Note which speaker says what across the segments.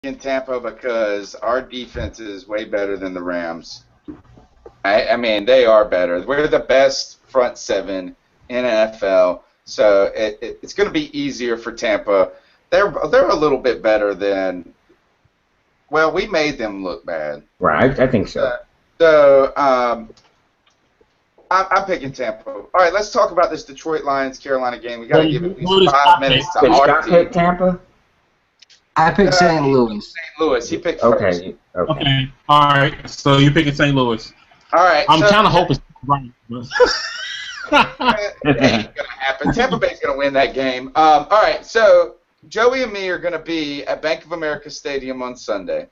Speaker 1: in Tampa because our defense is way better than the Rams. I mean, they are better. We're the best front seven in NFL, so it's going to be easier for Tampa. They're a little bit better than. Well, we made them look bad.
Speaker 2: Right, I think so.
Speaker 1: I'm picking Tampa. All right, let's talk about this Detroit Lions-Carolina game. We got to give at least 5 minutes to
Speaker 2: Did
Speaker 1: our
Speaker 2: Scott
Speaker 1: team.
Speaker 2: pick Tampa?
Speaker 3: I picked St. Louis.
Speaker 1: St. Louis. He picked first.
Speaker 4: Okay. All right. So you're picking St. Louis.
Speaker 1: All right.
Speaker 4: I'm kind of hoping. Right.
Speaker 1: It ain't gonna happen. Tampa Bay's gonna win that game. All right. So Joey and me are gonna be at Bank of America Stadium on Sunday,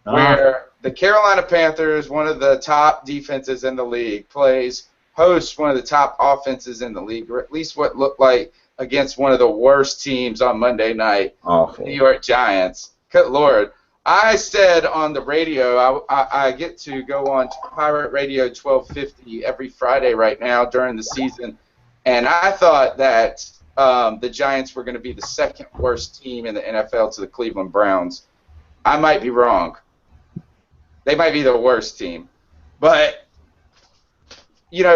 Speaker 1: where the Carolina Panthers, one of the top defenses in the league, hosts one of the top offenses in the league, or at least what looked like against one of the worst teams on Monday night,
Speaker 2: Awful.
Speaker 1: New York Giants. Good Lord. I said on the radio, I get to go on Pirate Radio 1250 every Friday right now during the season, and I thought that the Giants were going to be the second worst team in the NFL to the Cleveland Browns. I might be wrong. They might be the worst team, but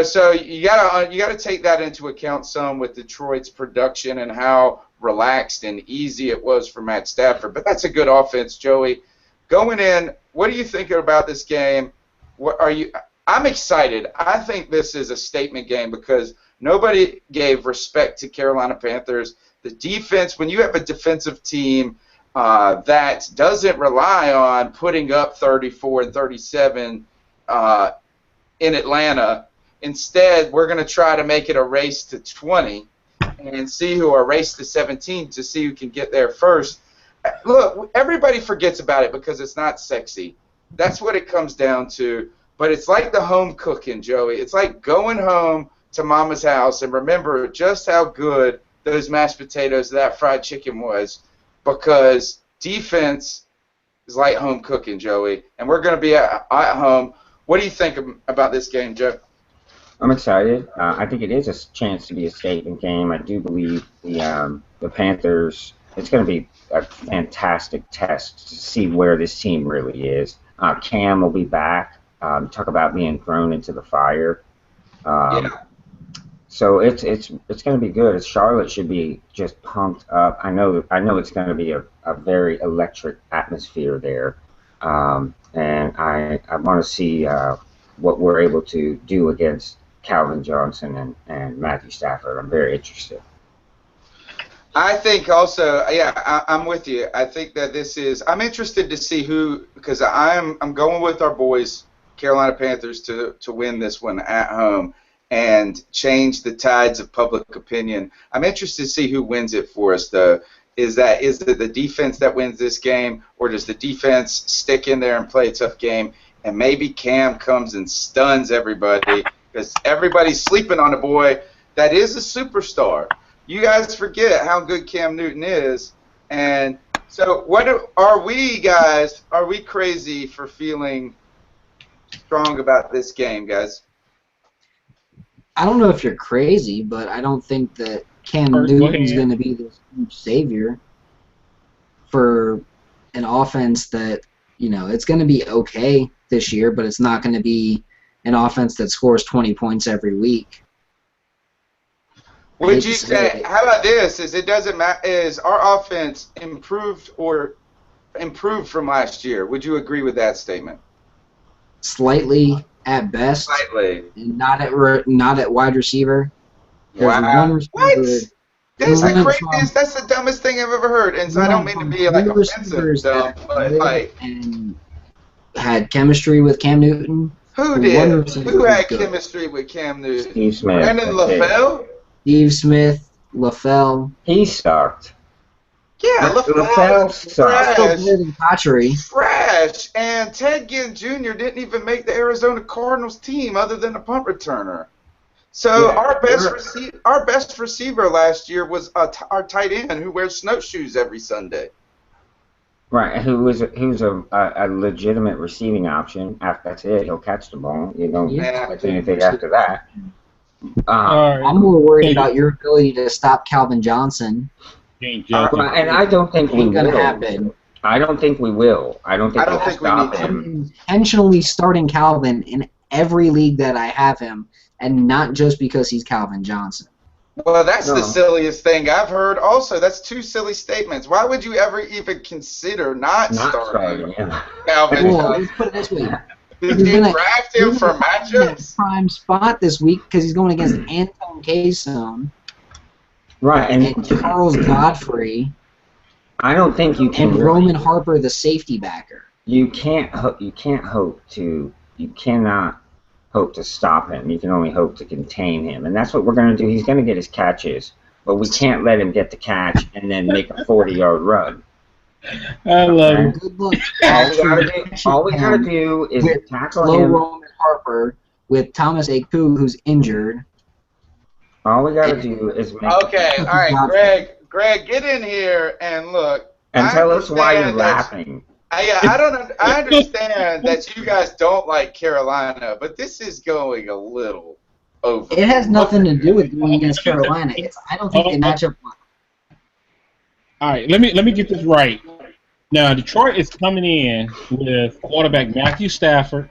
Speaker 1: so you gotta take that into account some with Detroit's production and how relaxed and easy it was for Matt Stafford. But that's a good offense, Joey. Going in, what are you thinking about this game? I'm excited. I think this is a statement game because nobody gave respect to Carolina Panthers. The defense, when you have a defensive team that doesn't rely on putting up 34 and 37 in Atlanta, instead we're going to try to make it a race to 20 and see who are race to 17 to see who can get there first. Look, everybody forgets about it because it's not sexy. That's what it comes down to. But it's like the home cooking, Joey. It's like going home to mama's house and remember just how good those mashed potatoes, that fried chicken was, because defense is like home cooking, Joey. And we're going to be at home. What do you think about this game, Joe?
Speaker 2: I'm excited. I think it is a chance to be a statement game. I do believe the Panthers, it's going to be a fantastic test to see where this team really is. Cam will be back. Talk about being thrown into the fire. So it's going to be good. Charlotte should be just pumped up. I know it's going to be a very electric atmosphere there, and I want to see what we're able to do against Calvin Johnson and Matthew Stafford. I'm very interested.
Speaker 1: I think also, I'm with you. I think that I'm interested to see because I'm going with our boys, Carolina Panthers, to win this one at home and change the tides of public opinion. I'm interested to see who wins it for us, though. Is it the defense that wins this game, or does the defense stick in there and play a tough game, and maybe Cam comes and stuns everybody because everybody's sleeping on a boy that is a superstar. You guys forget how good Cam Newton is, and so are we, guys? Are we crazy for feeling strong about this game, guys?
Speaker 3: I don't know if you're crazy, but I don't think that Cam Newton's going to be this huge savior for an offense that, it's going to be okay this year, but it's not going to be an offense that scores 20 points every week.
Speaker 1: Would you say? How about this? It doesn't matter. Is our offense improved from last year? Would you agree with that statement?
Speaker 3: Slightly at best.
Speaker 1: Slightly.
Speaker 3: And not at wide receiver.
Speaker 1: Wow. What? That's the craziest. That's the dumbest thing I've ever heard. And so I don't mean to be like offensive, dumb, but like. And
Speaker 3: had chemistry with Cam Newton.
Speaker 1: Who did? Who had chemistry with Cam Newton?
Speaker 2: Steve Smith.
Speaker 1: Brandon LaFell?
Speaker 3: Steve Smith, LaFell.
Speaker 2: He sucked.
Speaker 1: Yeah, LaFell
Speaker 3: sucked.
Speaker 1: Trash. And Ted Ginn Jr. didn't even make the Arizona Cardinals team other than a punt returner. So our best receiver last year was our tight end who wears snowshoes every Sunday.
Speaker 2: Right, who's a legitimate receiving option. That's it. He'll catch the ball. You don't expect anything after that.
Speaker 3: I'm more worried about your ability to stop Calvin Johnson.
Speaker 2: And I don't think we will. I don't think we will. I don't think
Speaker 1: I don't
Speaker 2: we'll
Speaker 1: think we
Speaker 2: stop
Speaker 1: need to.
Speaker 2: him.
Speaker 3: I'm intentionally starting Calvin in every league that I have him, and not just because he's Calvin Johnson.
Speaker 1: Well, that's the
Speaker 2: No.
Speaker 1: silliest thing I've heard. Also, that's two silly statements. Why would you ever even consider not starting
Speaker 2: him.
Speaker 1: Calvin
Speaker 3: Well,
Speaker 1: Johnson?
Speaker 3: let's put it this way.
Speaker 1: Did
Speaker 3: You're
Speaker 1: you
Speaker 3: gonna-
Speaker 1: draft
Speaker 3: You're
Speaker 1: him for
Speaker 3: gonna find him in a
Speaker 1: matchups?
Speaker 3: prime spot this week because he's going against Anton Kayson
Speaker 2: Right,
Speaker 3: and
Speaker 2: and
Speaker 3: Charles Godfrey
Speaker 2: I don't think you can
Speaker 3: and Roman Harper, the safety backer.
Speaker 2: You cannot hope to stop him. You can only hope to contain him, and that's what we're going to do. He's going to get his catches, but we can't let him get the catch and then make a 40-yard run.
Speaker 4: I love it.
Speaker 3: Good luck.
Speaker 2: All we gotta do is
Speaker 3: with
Speaker 2: tackle
Speaker 3: low
Speaker 2: him.
Speaker 3: Roman Harper with Thomas Aku, who's injured.
Speaker 2: All we gotta do is make.
Speaker 1: Okay, all right, Greg, get in here and look.
Speaker 2: And tell us why you're
Speaker 1: understand that-
Speaker 2: laughing.
Speaker 1: I understand that you guys don't like Carolina, but this is going a little over.
Speaker 3: It has nothing to do with going against Carolina. I don't think they match up.
Speaker 4: All right, let me get this right. Now, Detroit is coming in with quarterback Matthew Stafford.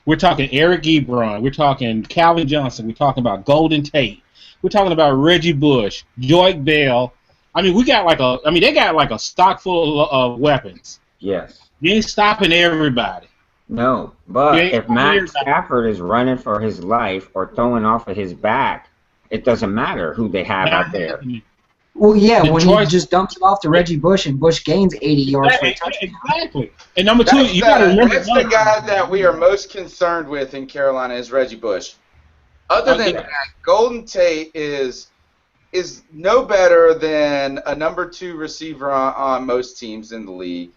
Speaker 4: We're talking Eric Ebron. We're talking Calvin Johnson. We're talking about Golden Tate. We're talking about Reggie Bush, Joique Bell. I mean, they got like a stock full of weapons.
Speaker 2: Yes.
Speaker 4: You ain't stopping everybody.
Speaker 2: No, but
Speaker 4: Yeah,
Speaker 2: if Matt Stafford is running for his life or throwing off of his back, it doesn't matter who they have out there.
Speaker 3: Well, yeah, when he
Speaker 4: Detroit-
Speaker 3: just dumps it off to Reggie Bush and Bush gains 80 yards for a touchdown.
Speaker 4: Exactly. And number two, you got to remember
Speaker 1: That's the guy that we are most concerned with in Carolina is Reggie Bush. Other than that, Golden Tate is no better than a number 2 receiver on most teams in the league.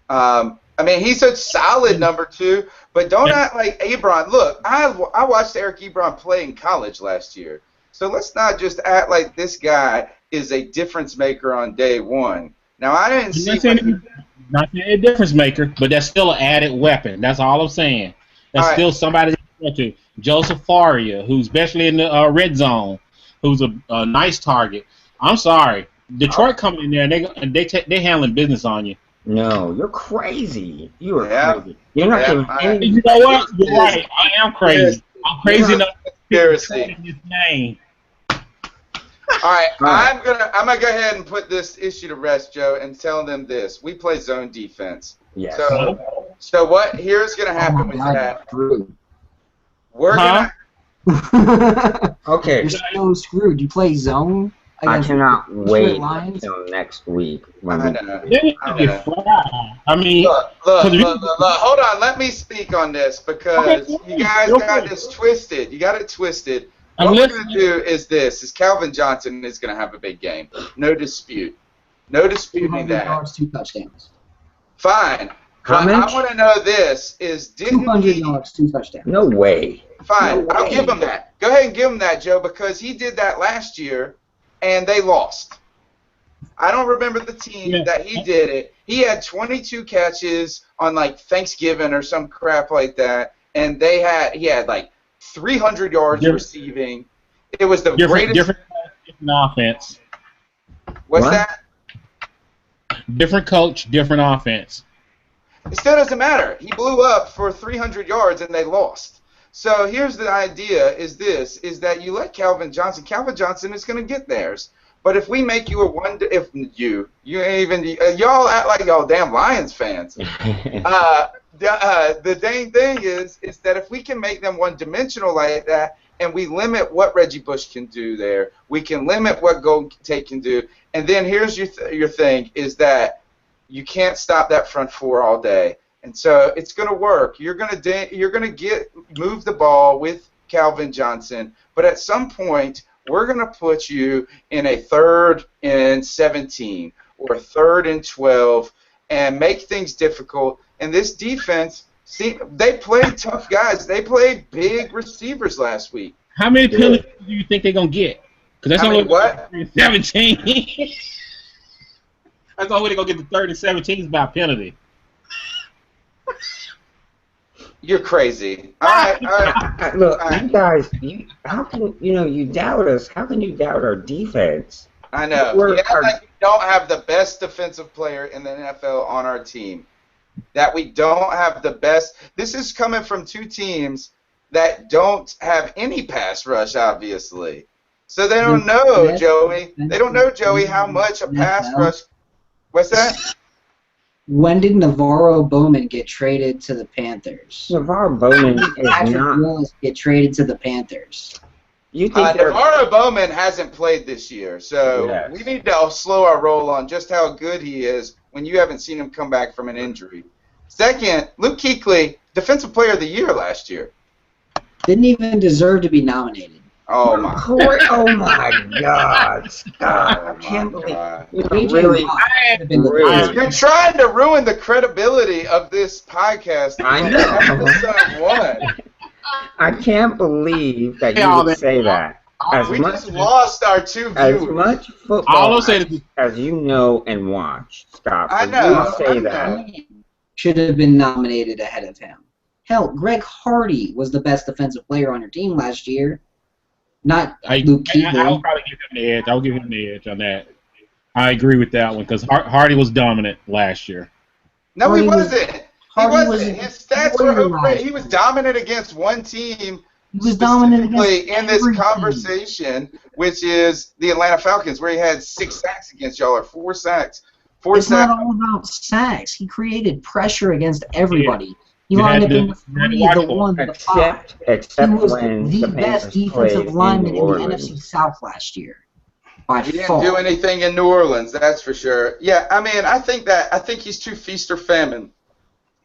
Speaker 1: I mean, he's a solid number 2, but don't act like Ebron. Look, I watched Eric Ebron play in college last year, so let's not just act like this guy is a difference maker on day one. Now, I didn't see.
Speaker 4: Not a difference maker, but that's still an added weapon. That's all I'm saying. That's
Speaker 1: All right.
Speaker 4: still somebody to Joseph Faria, who's especially in the red zone, who's a nice target. I'm sorry, Detroit coming in there and they handling business on you.
Speaker 2: No, you're crazy. You are
Speaker 1: Yeah.
Speaker 2: crazy. You're not giving any.
Speaker 4: You know what? You're right. I am crazy. I'm crazy enough to
Speaker 1: Conspiracy.
Speaker 4: his name.
Speaker 1: All right,
Speaker 2: Right.
Speaker 1: I'm gonna go ahead and put this issue to rest, Joe, and tell them this: we play zone defense.
Speaker 2: Yes.
Speaker 1: So what? Here's gonna happen
Speaker 3: Oh
Speaker 1: with
Speaker 3: my
Speaker 1: that.
Speaker 3: God, Drew.
Speaker 1: We're gonna.
Speaker 2: Okay.
Speaker 3: You're so screwed. You play zone
Speaker 2: I
Speaker 3: against
Speaker 2: cannot
Speaker 3: Detroit
Speaker 2: wait
Speaker 3: Lions.
Speaker 2: until next week when
Speaker 1: I
Speaker 2: we
Speaker 1: know.
Speaker 4: They need to
Speaker 1: I know.
Speaker 4: get fried. I mean,
Speaker 1: Look, hold on. Let me speak on this because
Speaker 4: Okay,
Speaker 1: you guys
Speaker 4: go
Speaker 1: got
Speaker 4: for it.
Speaker 1: this twisted. You got it twisted.
Speaker 4: I'm
Speaker 1: What we're
Speaker 4: listening.
Speaker 1: going to do is this: is Calvin Johnson is going to have a big game. No dispute. No disputing
Speaker 3: 200
Speaker 1: that.
Speaker 3: yards, 2 touchdowns.
Speaker 1: Fine.
Speaker 2: How
Speaker 1: But
Speaker 2: much?
Speaker 1: I want to know this: is didn't
Speaker 3: 200
Speaker 1: he?
Speaker 3: yards, 2 touchdowns.
Speaker 2: No way.
Speaker 1: Fine.
Speaker 2: No
Speaker 1: I'll
Speaker 2: way.
Speaker 1: give him that. Go ahead and give him that, Joe, because he did that last year, and they lost. I don't remember the team that he did it. He had 22 catches on like Thanksgiving or some crap like that, and he had like 300 yards receiving. It was the greatest.
Speaker 4: different offense.
Speaker 1: What's
Speaker 2: What?
Speaker 1: that?
Speaker 4: Different coach, different offense.
Speaker 1: It still doesn't matter. He blew up for 300 yards and they lost. So here's the idea: is that you let Calvin Johnson. Calvin Johnson is going to get theirs. But if we make you you ain't even y'all act like y'all damn Lions fans. The dang thing is that if we can make them one-dimensional like that, and we limit what Reggie Bush can do there, we can limit what Golden Tate can do. And then here's your thing is that you can't stop that front four all day, and so it's going to work. You're going to move the ball with Calvin Johnson, but at some point we're going to put you in a 3rd and 17 or 3rd and 12 and make things difficult. And this defense, see, they played tough guys. They played big receivers last week.
Speaker 4: How many penalties do you think they're gonna get? Because that's
Speaker 1: I
Speaker 4: only
Speaker 1: mean, what?
Speaker 4: 17. That's the only way they're gonna get the 3rd and 17 is by penalty.
Speaker 1: You're crazy. All right.
Speaker 2: Look, you guys, how can you doubt us? How can you doubt our defense?
Speaker 1: I know.
Speaker 2: We're-
Speaker 1: You act like don't have the best defensive player in the NFL on our team. That we don't have the best. This is coming from two teams that don't have any pass rush, obviously. So they don't know, Joey. They don't know, Joey, how much a pass rush. What's that?
Speaker 3: When did Navarro Bowman get traded to the Panthers?
Speaker 2: Navarro Bowman is
Speaker 3: Patrick
Speaker 2: not.
Speaker 3: Willis get traded to the Panthers.
Speaker 2: You think
Speaker 1: Navarro Bowman hasn't played this year, so
Speaker 2: Yes.
Speaker 1: we need to slow our roll on just how good he is when you haven't seen him come back from an injury. Second, Luke Kuechly, Defensive Player of the Year last year.
Speaker 3: Didn't even deserve to be nominated.
Speaker 1: Oh my!
Speaker 2: Oh my God, Scott! I can't believe really.
Speaker 1: You're trying to ruin the credibility of this podcast.
Speaker 2: I know.
Speaker 1: Episode 1.
Speaker 2: I can't believe that you would say that.
Speaker 1: We just lost our 2 viewers.
Speaker 2: As much football as you know and watch, Scott.
Speaker 1: I know.
Speaker 2: You say that.
Speaker 3: Should have been nominated ahead of him. Hell, Greg Hardy was the best defensive player on your team last year. Not Luke Kuechly.
Speaker 4: I'll probably give him the edge. I'll give him the edge on that. I agree with that one because Hardy was dominant last year.
Speaker 1: No,
Speaker 3: Hardy
Speaker 1: he wasn't. He wasn't. His stats were
Speaker 3: overrated.
Speaker 1: He was dominant against one team.
Speaker 3: He was dominant
Speaker 1: specifically in this
Speaker 3: every
Speaker 1: conversation, which is the Atlanta Falcons, where he had 6 sacks against y'all, or 4 sacks.
Speaker 3: It's not all about sacks. He created pressure against everybody. He lined up in the 3, the 1, the 5.
Speaker 2: Except
Speaker 3: he was
Speaker 2: when
Speaker 3: the best defensive lineman in the NFC South last year.
Speaker 1: He didn't do anything in New Orleans, that's for sure. Yeah, I mean, I think he's too feast or famine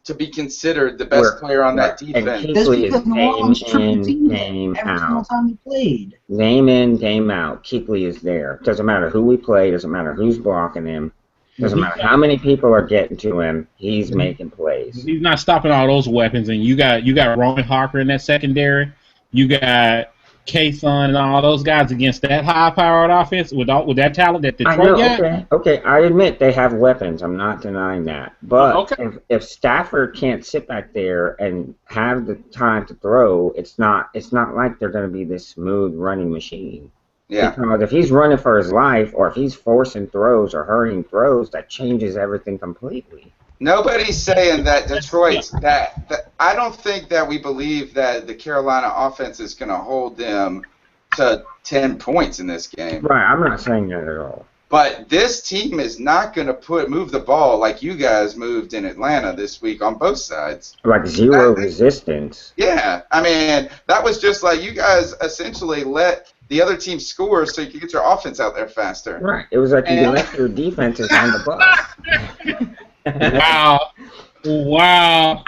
Speaker 1: to be considered the best player on that defense.
Speaker 3: That's because New Orleans triple teamed him every single time he played.
Speaker 2: Game in, game out, Kuechly is there. Doesn't matter who we play, doesn't matter who's blocking him, doesn't matter how many people are getting to him, he's making plays.
Speaker 4: He's not stopping all those weapons, and you got Roman Harper in that secondary. You got K-Sun and all those guys against that high-powered offense with that talent that Detroit got.
Speaker 2: Okay, I admit they have weapons. I'm not denying that. But if Stafford can't sit back there and have the time to throw, it's not like they're going to be this smooth running machine.
Speaker 1: Yeah.
Speaker 2: Because if he's running for his life, or if he's forcing throws or hurrying throws, that changes everything completely.
Speaker 1: Nobody's saying that Detroit's that I don't think that we believe that the Carolina offense is going to hold them to 10 points in this game.
Speaker 2: Right, I'm not saying that at all.
Speaker 1: But this team is not going to move the ball like you guys moved in Atlanta this week on both sides.
Speaker 2: Like zero resistance.
Speaker 1: Yeah, I mean, that was just like you guys essentially let the other team score so you could get your offense out there faster.
Speaker 2: Right, it was like you left your defenses on the bus.
Speaker 4: Wow.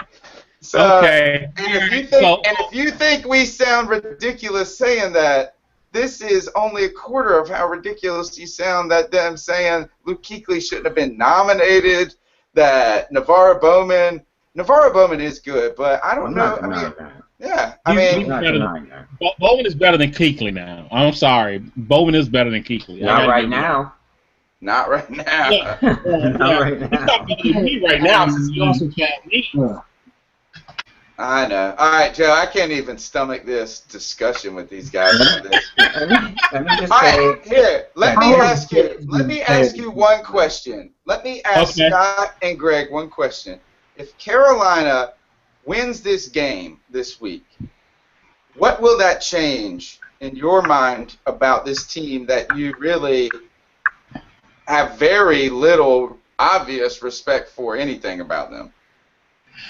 Speaker 1: So,
Speaker 4: okay.
Speaker 1: And if you think we sound ridiculous saying that, this is only a quarter of how ridiculous you sound that them saying Luke Kuechly shouldn't have been nominated, that Navarro Bowman is good, but I don't know.
Speaker 4: Bowman is better than Kuechly now. I'm sorry. Bowman is better than Kuechly.
Speaker 2: Not right now.
Speaker 1: Not right now.
Speaker 2: Not right now.
Speaker 4: He's not better than me right now since you also can't me.
Speaker 1: I know. All right, Joe, I can't even stomach this discussion with these guys.
Speaker 2: Let me just
Speaker 1: all
Speaker 2: say,
Speaker 1: right, here, let me ask you one question. Let me ask Scott and Greg one question. If Carolina wins this game this week, what will that change in your mind about this team that you really have very little obvious respect for anything about them?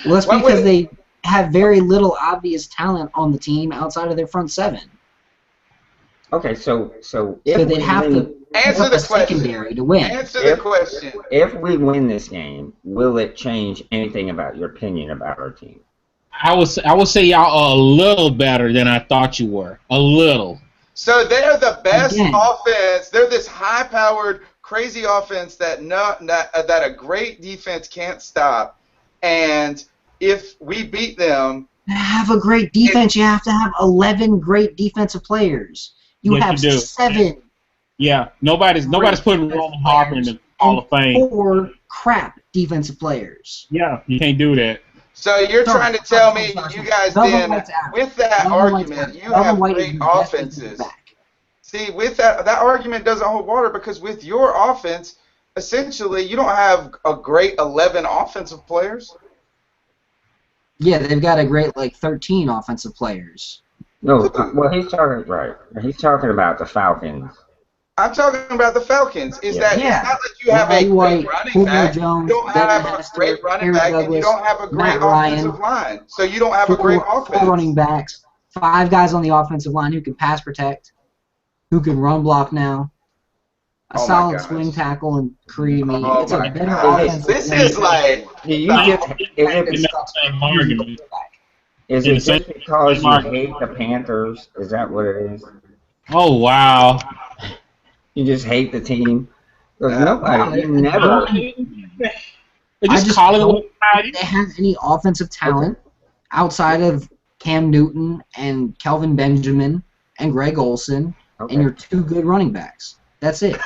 Speaker 3: Well, that's because they have very little obvious talent on the team outside of their front seven.
Speaker 2: Okay, so
Speaker 3: if they'd have to
Speaker 1: answer the
Speaker 3: secondary to win.
Speaker 1: Answer the question.
Speaker 2: If we win this game, will it change anything about your opinion about our team?
Speaker 4: I would say y'all are a little better than I thought you were. A little.
Speaker 1: So they're the best offense. They're this high-powered, crazy offense that a great defense can't stop. And if we beat them,
Speaker 3: to have a great defense, you have to have 11 great defensive players. You have 7.
Speaker 4: Yeah, nobody's putting Roman Harper in the Hall of Fame.
Speaker 3: 4 crap defensive players.
Speaker 4: Yeah, you can't do that.
Speaker 1: So you're trying to tell me you guys then, with that argument, you have great offenses. See, with that argument doesn't hold water because with your offense, essentially you don't have a great 11 offensive players.
Speaker 3: Yeah, they've got a great 13 offensive players.
Speaker 2: No, well, he's talking right. He's talking about the Falcons.
Speaker 1: I'm talking about the Falcons. Is that
Speaker 3: Yeah.
Speaker 1: it's not like you have a
Speaker 3: Roddy White,
Speaker 1: great running
Speaker 3: Julio
Speaker 1: back.
Speaker 3: Jones,
Speaker 1: You don't
Speaker 3: Devin
Speaker 1: have a
Speaker 3: Hester,
Speaker 1: great running
Speaker 3: Aaron
Speaker 1: back, and
Speaker 3: Douglas,
Speaker 1: you don't have a great
Speaker 3: Matt Ryan,
Speaker 1: offensive line. So you don't have a great offense.
Speaker 3: 4 running backs, 5 guys on the offensive line who can pass protect, who can run block now. A
Speaker 1: Oh my
Speaker 3: solid
Speaker 1: gosh.
Speaker 3: swing tackle and Creamy.
Speaker 1: Oh
Speaker 3: It's a
Speaker 1: my
Speaker 3: better
Speaker 1: gosh.
Speaker 3: offense.
Speaker 1: This is like
Speaker 2: Is it just because you hate the Panthers? Is that what it is?
Speaker 4: Oh, wow.
Speaker 2: You just hate the team? Because
Speaker 1: Yeah.
Speaker 2: nobody, you never.
Speaker 4: Just call it
Speaker 3: don't think they have any offensive talent outside of Cam Newton and Kelvin Benjamin and Greg Olsen and your 2 good running backs. That's it.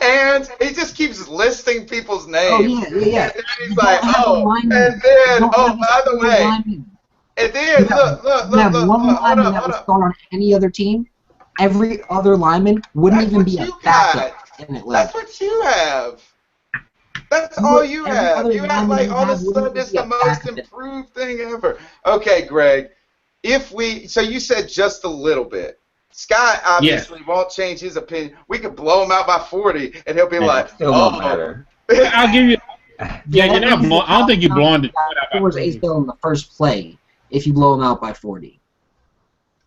Speaker 1: And he just keeps listing people's names.
Speaker 3: Oh, yeah.
Speaker 1: And then he's like, and then, by the way, and then, look,
Speaker 3: you have one lineman that would start on any other team. Every other lineman wouldn't even be a backup in Atlanta.
Speaker 1: That's what you have. That's all you have. You act like all of a sudden it's the most improved thing ever. Okay, Greg, so you said just a little bit. Scott obviously won't change his opinion. We could blow him out by 40, and he'll be like,
Speaker 2: still won't matter.
Speaker 4: I'll give you. Yeah, you're not blowing. I don't think you're blowing the.
Speaker 3: Towards ACL in the first play if you blow him out by 40.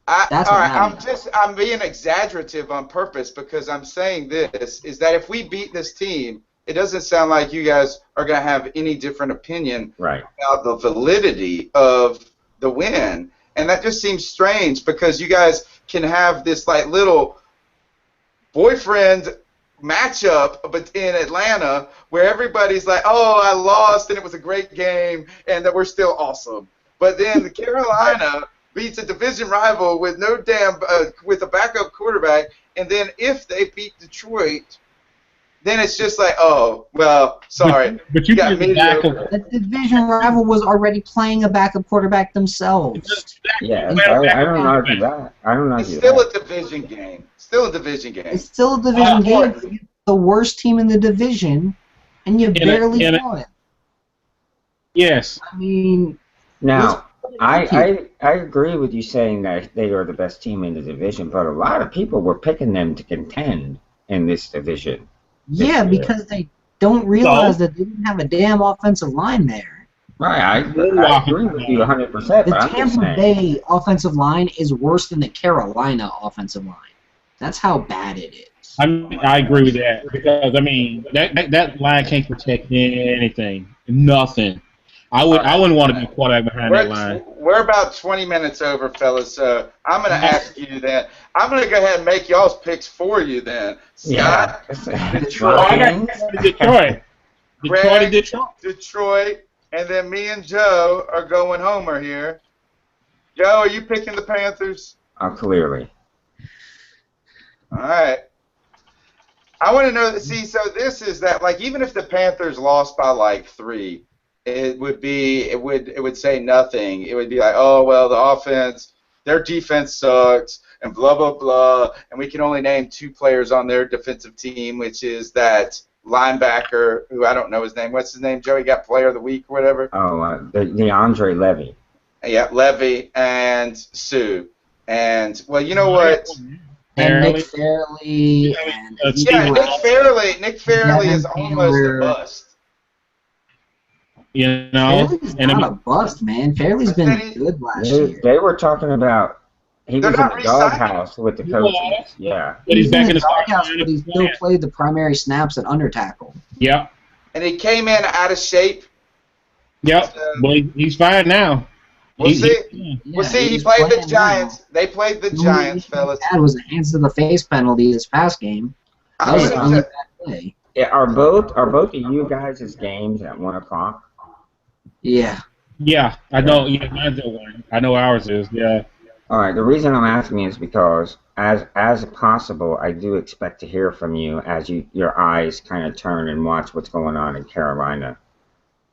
Speaker 3: That's
Speaker 1: all right. I'm being exaggerative on purpose because I'm saying this is that if we beat this team, it doesn't sound like you guys are going to have any different opinion about the validity of the win. And that just seems strange because you guys can have this little boyfriend matchup but in Atlanta where everybody's like, oh, I lost and it was a great game and that we're still awesome. But then Carolina beats a division rival with with a backup quarterback, and then if they beat Detroit, then it's just like, oh, well, sorry.
Speaker 4: But you got mediocre.
Speaker 3: The division rival was already playing a backup quarterback themselves.
Speaker 2: Yeah, I don't argue that.
Speaker 1: It's still a division game. Still a division game.
Speaker 3: It's still a division game. But you're the worst team in the division, and you barely won it.
Speaker 4: Yes.
Speaker 3: I mean,
Speaker 2: now I agree with you saying that they are the best team in the division, but a lot of people were picking them to contend in this division.
Speaker 3: Yeah, because they don't realize that they didn't have a damn offensive line there.
Speaker 2: Right, I agree with you 100%.
Speaker 3: The Tampa Bay offensive line is worse than the Carolina offensive line. That's how bad it is.
Speaker 4: I agree with that because that line can't protect anything, nothing. I wouldn't want to be quarterback behind that line.
Speaker 1: We're about 20 minutes over, fellas. So I'm going to ask you then. I'm going to go ahead and make y'all's picks for you then. Scott,
Speaker 4: Detroit.
Speaker 1: Greg, Detroit, and then me and Joe are going Homer here. Joe, are you picking the Panthers?
Speaker 2: Clearly.
Speaker 1: All right. I want to know. So this is that. Even if the Panthers lost by 3. It would say nothing. It would be like, oh, well, the offense, their defense sucks, and blah, blah, blah, and we can only name 2 players on their defensive team, which is that linebacker, who I don't know his name. What's his name, Joey? Got player of the week or whatever?
Speaker 2: Oh, DeAndre Levy.
Speaker 1: Yeah, Levy and Sue. And, well, you know what?
Speaker 3: And Nick Fairley.
Speaker 1: Nick Fairley is almost a bust.
Speaker 4: You know,
Speaker 3: Fairley's not a bust, man. Fairley's been good last year.
Speaker 2: They were talking about he was in the doghouse with the coaches. Yeah.
Speaker 4: But he's back in the
Speaker 3: doghouse, but he still played the primary snaps at under tackle.
Speaker 4: Yeah.
Speaker 1: And he came in out of shape.
Speaker 4: Yep. Well, he's fine now.
Speaker 1: We'll see. He played the Giants. They played the Giants, fellas.
Speaker 3: That was a hands to the face penalty this past game. That was the only bad play.
Speaker 2: Yeah, are both of you guys' games at 1:00?
Speaker 3: Yeah.
Speaker 4: Yeah, I know. Yeah, mine's at 1. I know ours is. Yeah.
Speaker 2: All right. The reason I'm asking is because, as possible, I do expect to hear from you as your eyes kind of turn and watch what's going on in Carolina.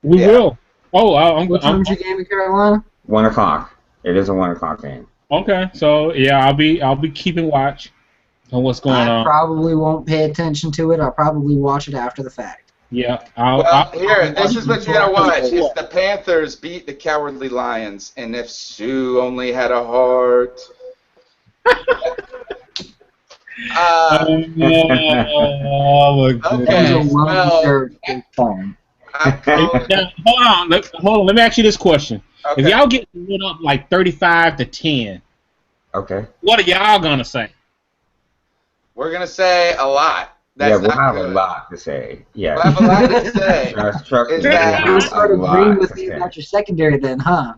Speaker 4: We will. Oh,
Speaker 3: what time's your game in Carolina?
Speaker 2: 1:00. It is a 1:00 game.
Speaker 4: Okay, so yeah, I'll be keeping watch on what's going on.
Speaker 3: I probably won't pay attention to it. I'll probably watch it after the fact.
Speaker 4: Yeah.
Speaker 1: Well, here, this is what you're gonna watch.
Speaker 4: Yeah.
Speaker 1: It's the Panthers beat the Cowardly Lions, and if Sue only had a heart.
Speaker 4: Oh my
Speaker 3: That was
Speaker 4: goodness.
Speaker 3: a
Speaker 1: Okay, well,
Speaker 3: well-deserved phone.
Speaker 1: I'm
Speaker 4: Hey,
Speaker 1: calling.
Speaker 4: now, hold on. Let me ask you this question: if
Speaker 1: Okay,
Speaker 4: y'all get lit up like 35-10,
Speaker 2: Okay.
Speaker 4: what are y'all gonna say?
Speaker 1: we're gonna say a lot.
Speaker 2: Yeah,
Speaker 1: That's
Speaker 2: we'll
Speaker 1: not
Speaker 2: have a
Speaker 1: good.
Speaker 2: lot to say.
Speaker 1: We'll
Speaker 2: Yes.
Speaker 1: have a lot to say.
Speaker 2: Trust
Speaker 1: Is
Speaker 2: me, we'll
Speaker 1: that
Speaker 3: You'll
Speaker 2: have a
Speaker 3: start agreeing
Speaker 2: lot
Speaker 3: with
Speaker 2: to
Speaker 3: me
Speaker 2: say.
Speaker 3: about your secondary then, huh?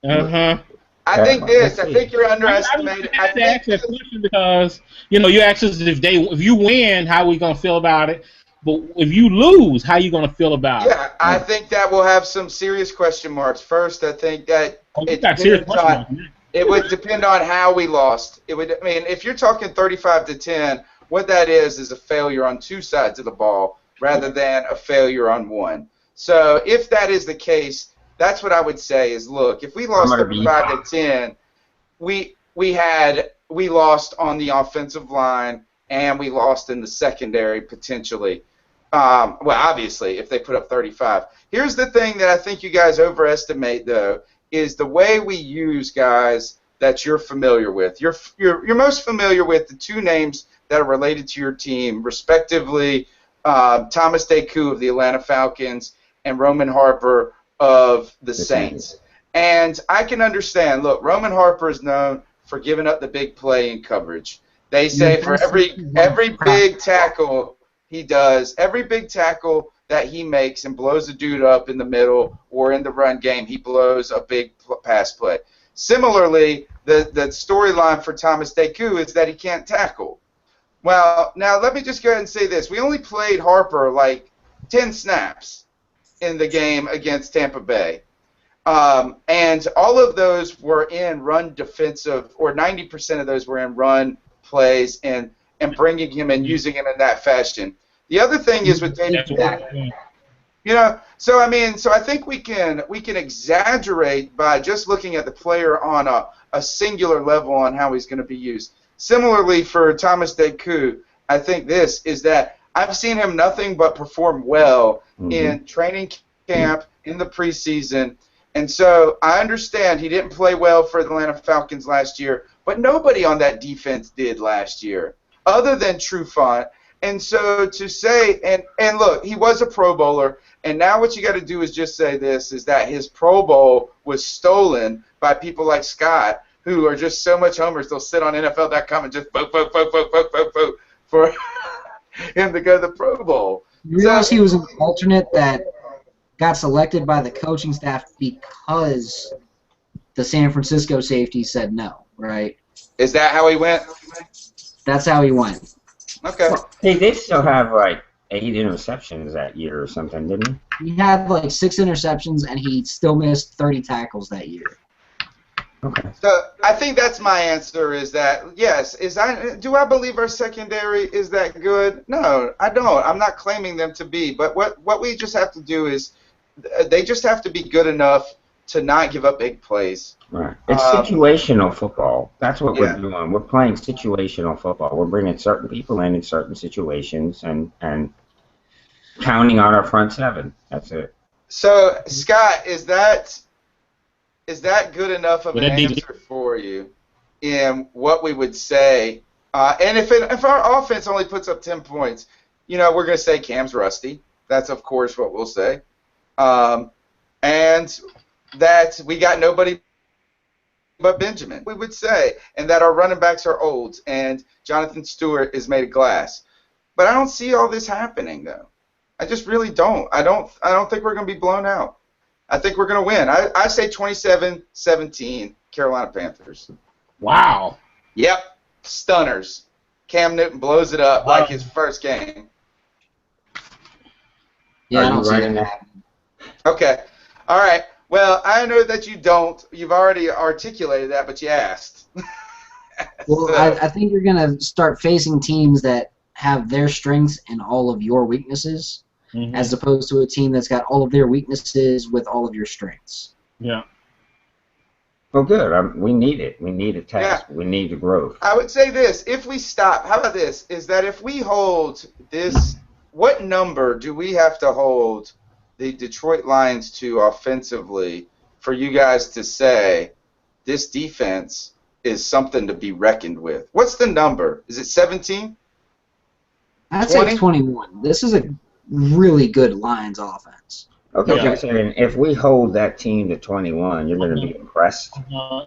Speaker 4: Uh-huh.
Speaker 1: I think
Speaker 2: Let's
Speaker 1: this. I
Speaker 2: see.
Speaker 1: think you're
Speaker 4: I
Speaker 1: underestimating. I
Speaker 4: had to
Speaker 1: think
Speaker 4: ask that
Speaker 1: this.
Speaker 4: question because you asked us if you win, how we gonna feel about it. But if you lose, how you gonna feel about it?
Speaker 1: Yeah, I think that will have some serious question marks. First, I think that
Speaker 4: Oh, you
Speaker 1: it
Speaker 4: got serious
Speaker 1: depends
Speaker 4: question
Speaker 1: on.
Speaker 4: marks now.
Speaker 1: It would depend on how we lost. It would. I mean, if you're talking 35-10, what that is a failure on two sides of the ball rather than a failure on one. So if that is the case, that's what I would say is look, if we
Speaker 2: I'm
Speaker 1: lost
Speaker 2: gonna be
Speaker 1: 35-10, we lost on the offensive line and we lost in the secondary potentially. Well, obviously, if they put up 35. Here's the thing that I think you guys overestimate, though, is the way we use guys that you're familiar with. You're most familiar with the two names that are related to your team, respectively, Thomas Deku of the Atlanta Falcons and Roman Harper of the
Speaker 2: the same.
Speaker 1: Saints. And I can understand. Look, Roman Harper is known for giving up the big play in coverage. They say for every big tackle he does, every big tackle that he makes and blows a dude up in the middle or in the run game, he blows a big pass play. Similarly, the storyline for Thomas Deku is that he can't tackle. Well, now let me just go ahead and say this. We only played Harper like 10 snaps in the game against Tampa Bay. And all of those were in run defensive, or 90% of those were in run plays and bringing him and using him in that fashion. The other thing is with David,
Speaker 4: That's what I'm saying.
Speaker 1: so I mean, so I think we can exaggerate by just looking at the player on a singular level on how he's going to be used. Similarly for Thomas Deku, I think this is that I've seen him nothing but perform well in training camp, in the preseason. And so I understand he didn't play well for the Atlanta Falcons last year, but nobody on that defense did last year other than Trufant. And so to say, and look, he was a Pro Bowler, and now what you got to do is just say this, is that his Pro Bowl was stolen by people like Scott, who are just so much homers, they'll sit on NFL.com and just vote for him to go to the Pro Bowl.
Speaker 3: You realize he was an alternate that got selected by the coaching staff because the San Francisco safety said no, right?
Speaker 1: Is that how he went?
Speaker 3: That's how he went.
Speaker 1: Okay.
Speaker 2: Well, he did still have like 8 interceptions that year or something, didn't he?
Speaker 3: He had like 6 interceptions, and he still missed 30 tackles that year.
Speaker 2: Okay.
Speaker 1: So I think that's my answer. Is that yes? Do I believe our secondary is that good? No, I don't. I'm not claiming them to be. But what we just have to do is they just have to be good enough to not give up big plays.
Speaker 2: Right. It's situational football. That's what
Speaker 1: Yeah.
Speaker 2: we're doing. We're playing situational football. We're bringing certain people in certain situations and counting on our front seven. That's it.
Speaker 1: So Scott, is that good enough of
Speaker 4: Well,
Speaker 1: an
Speaker 4: that needs-
Speaker 1: answer for you in what we would say? And if our offense only puts up 10 points, we're going to say Cam's rusty. That's, of course, what we'll say. And that we got nobody but Benjamin, we would say, and that our running backs are old and Jonathan Stewart is made of glass. But I don't see all this happening, though. I just really don't. I don't think we're going to be blown out. I think we're going to win. I say 27-17, Carolina Panthers.
Speaker 4: Wow.
Speaker 1: Yep, stunners. Cam Newton blows it up like his first game.
Speaker 3: Yeah, I
Speaker 2: Are
Speaker 3: don't
Speaker 2: you
Speaker 3: see
Speaker 2: writing
Speaker 3: that
Speaker 2: that?
Speaker 3: happening.
Speaker 1: Okay. All right. Well, I know that you don't. You've already articulated that, but you asked.
Speaker 3: Well,
Speaker 1: So-
Speaker 3: I think you're going to start facing teams that have their strengths and all of your weaknesses,
Speaker 4: Mhm.
Speaker 3: as opposed to a team that's got all of their weaknesses with all of your strengths.
Speaker 4: Yeah.
Speaker 2: Well, good. We need it. We need a test. We need the growth.
Speaker 1: I would say this: if we stop, how about this? Is that if we hold this what number do we have to hold the Detroit Lions to offensively for you guys to say this defense is something to be reckoned with? What's the number? Is it 17?
Speaker 3: I'd say 21. This is a really good Lions offense.
Speaker 2: Okay, Jason, if we hold that team to 21, you're going to be impressed?
Speaker 3: I'm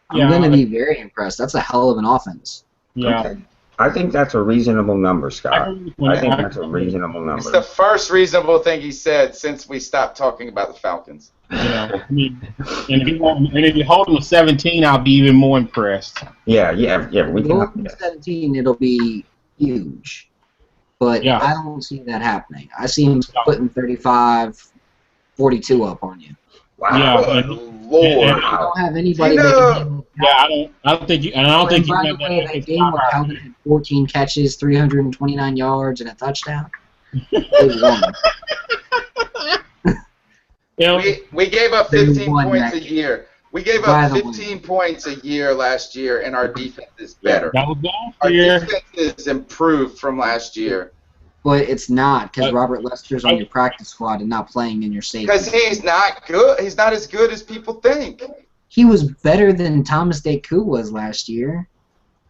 Speaker 3: going to be very impressed. That's a hell of an offense.
Speaker 4: Yeah.
Speaker 2: Okay. I think that's a reasonable number, Scott. I think that's a reasonable number.
Speaker 1: It's the first reasonable thing he said since we stopped talking about the Falcons.
Speaker 4: I mean, and if you hold them to 17, I'll be even more impressed.
Speaker 2: Yeah. We can.
Speaker 3: 17, it'll be huge. But I don't see that happening. I see him putting 35, 42 up on you.
Speaker 2: Wow.
Speaker 4: Yeah,
Speaker 1: Lord.
Speaker 3: I don't have anybody that
Speaker 4: I don't think you. And I don't think you.
Speaker 3: By the way, that game where Calvin had 14 catches, 329 yards, and a touchdown. They won.
Speaker 1: We gave up 15 points a year. We gave up 15 points a year last year, and our defense is better.
Speaker 4: That was last
Speaker 1: our
Speaker 4: year.
Speaker 1: defense is improved from last year.
Speaker 3: But it's not, because Robert Lester's on your practice squad and not playing in your safety.
Speaker 1: Because he's not good. He's not as good as people think.
Speaker 3: He was better than Thomas Deku was last year.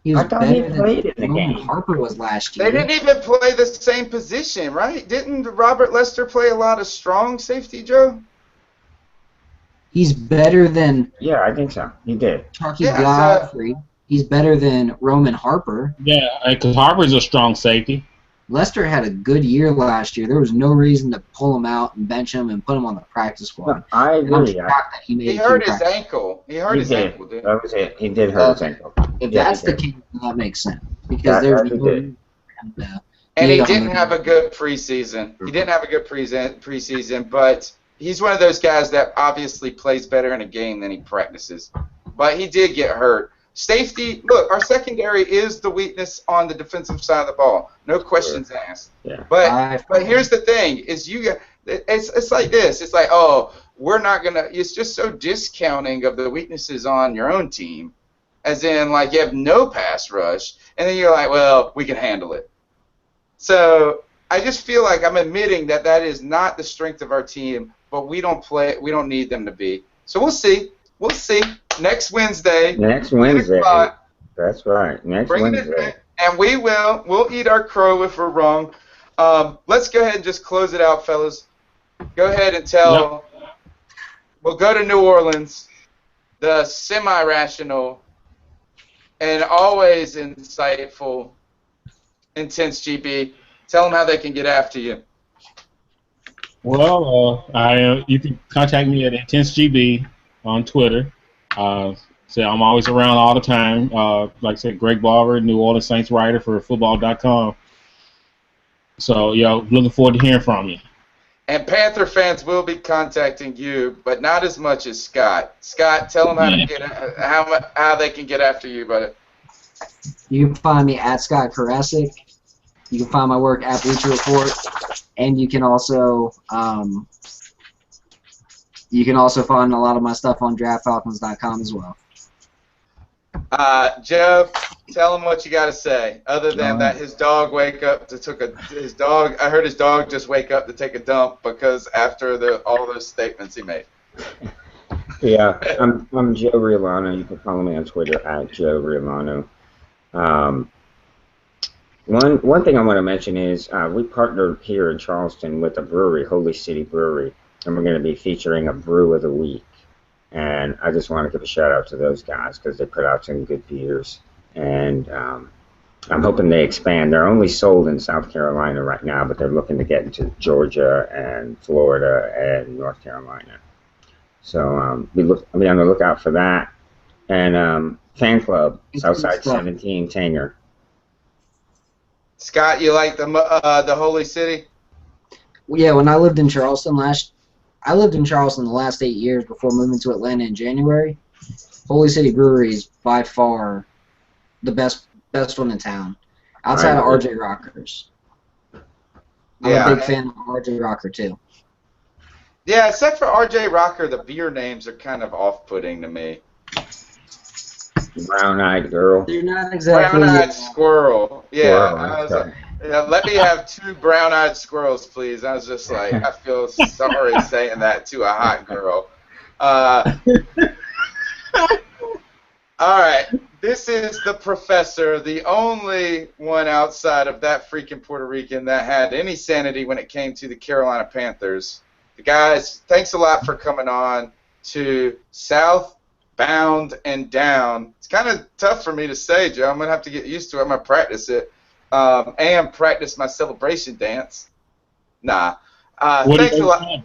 Speaker 3: He was better than Roman Harper was last year.
Speaker 1: They didn't even play the same position, right? Didn't Robert Lester play a lot of strong safety, Joe?
Speaker 3: He's better than...
Speaker 2: Yeah, I think so. He did.
Speaker 3: Chucky Godfrey. He's better than Roman Harper.
Speaker 4: Yeah, because Harper's a strong safety.
Speaker 3: Lester had a good year last year. There was no reason to pull him out and bench him and put him on the practice squad.
Speaker 2: No, I agree.
Speaker 1: He hurt his ankle. He hurt his ankle, dude.
Speaker 2: That was it. He did hurt his ankle.
Speaker 3: If that's the case, then that makes sense. Because there's no reason for him to...
Speaker 1: And he didn't have a good preseason. He didn't have a good preseason, but he's one of those guys that obviously plays better in a game than he practices. But he did get hurt. Safety, look, our secondary is the weakness on the defensive side of the ball. No questions asked.
Speaker 2: Yeah.
Speaker 1: But here's the thing, is it's like this. It's like, oh, we're not going to – it's just so discounting of the weaknesses on your own team, as in, like, you have no pass rush, and then you're like, well, we can handle it. So I just feel like I'm admitting that that is not the strength of our team, but we don't need them to be. So we'll see. We'll see. Next Wednesday.
Speaker 2: Next Wednesday. That's right. Next Wednesday.
Speaker 1: And we'll eat our crow if we're wrong. Let's go ahead and just close it out, fellas. Go ahead and tell. Yep. We'll go to New Orleans, the semi-rational and always insightful Intense GB. Tell them how they can get after you.
Speaker 4: Well, you can contact me at IntenseGB on Twitter. So I'm always around all the time. Like I said, Greg Barber, New Orleans Saints writer for football.com. So, looking forward to hearing from you.
Speaker 1: And Panther fans will be contacting you, but not as much as Scott. Scott, tell them how they can get after you, buddy.
Speaker 3: You can find me at Scott Karasik. You can find my work at Bleacher Report, and you can also find a lot of my stuff on DraftFalcons.com as well.
Speaker 1: Joe, tell him what you got to say. Other than that, his dog I heard his dog just wake up to take a dump because after all those statements he made.
Speaker 2: Yeah, I'm Joe Riolano. You can follow me on Twitter at Joe Riolano. One thing I want to mention is we partnered here in Charleston with a brewery, Holy City Brewery, and we're going to be featuring a brew of the week. And I just want to give a shout out to those guys because they put out some good beers. And I'm hoping they expand. They're only sold in South Carolina right now, but they're looking to get into Georgia and Florida and North Carolina. So be on the lookout for that. And fan club, Southside 17 Tanger.
Speaker 1: Scott, you like the Holy City?
Speaker 3: Yeah, when I lived in Charleston the last 8 years before moving to Atlanta in January. Holy City Brewery is by far the best one in town, outside of RJ Rockers. I'm a big fan of RJ Rocker too.
Speaker 1: Yeah, except for RJ Rocker, the beer names are kind of off-putting to me.
Speaker 2: Brown-eyed girl.
Speaker 3: They're not exactly.
Speaker 1: Brown-eyed squirrel. Yeah. Yeah, let me have 2 brown-eyed squirrels, please. I was just like, I feel sorry saying that to a hot girl. All right, this is the professor, the only one outside of that freaking Puerto Rican that had any sanity when it came to the Carolina Panthers. The guys, thanks a lot for coming on to Southbound and Down. It's kind of tough for me to say, Joe. I'm going to have to get used to it. I'm going to practice it and practice my celebration dance. Nah. Thanks a lot.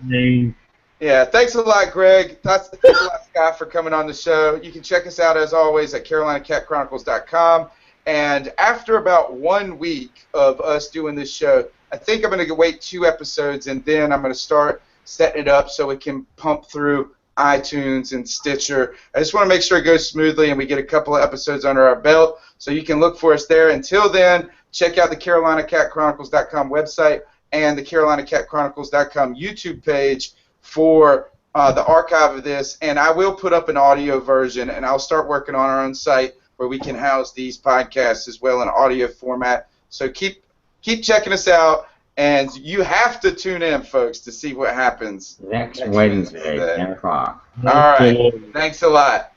Speaker 1: Yeah, thanks a lot, Greg. Thanks a lot, Scott, for coming on the show. You can check us out, as always, at CarolinaCatChronicles.com. And after about 1 week of us doing this show, I think I'm going to wait 2 episodes, and then I'm going to start setting it up so it can pump through iTunes and Stitcher. I just want to make sure it goes smoothly and we get a couple of episodes under our belt, so you can look for us there. Until then, check out the CarolinaCatChronicles.com website and the CarolinaCatChronicles.com YouTube page for the archive of this, and I will put up an audio version, and I'll start working on our own site where we can house these podcasts as well in audio format. So keep checking us out, and you have to tune in, folks, to see what happens
Speaker 2: next Wednesday, 10 o'clock.
Speaker 1: All right. Thanks a lot.